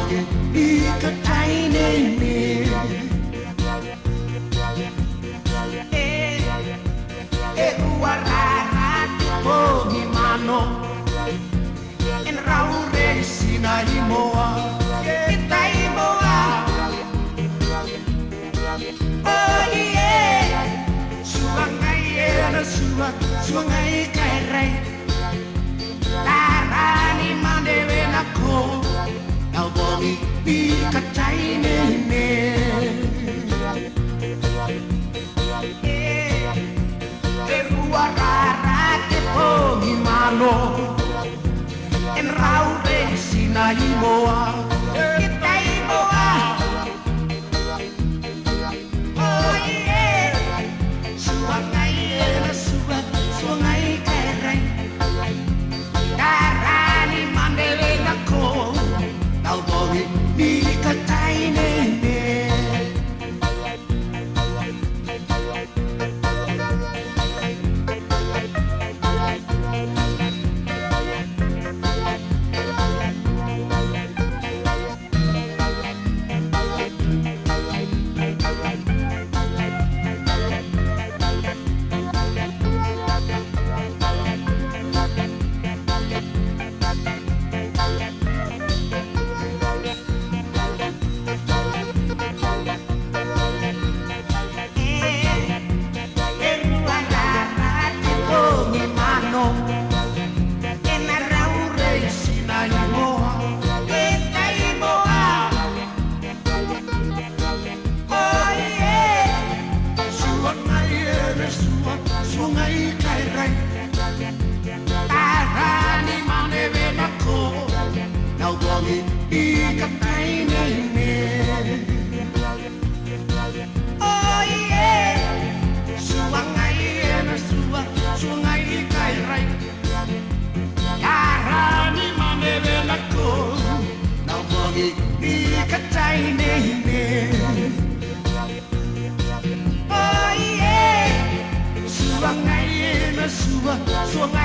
wangi ikatain ini uarara tipo himano en raure sina imoa kita imoa oh yeah suangai na suangai kairai tarani mandewe nako na wangi ikatain ini Uarara te pongi mano en raure sina imoa kita imoa oh yeah suangai na suangai kairai karani mandele nako tau bongi ni katai nene suangai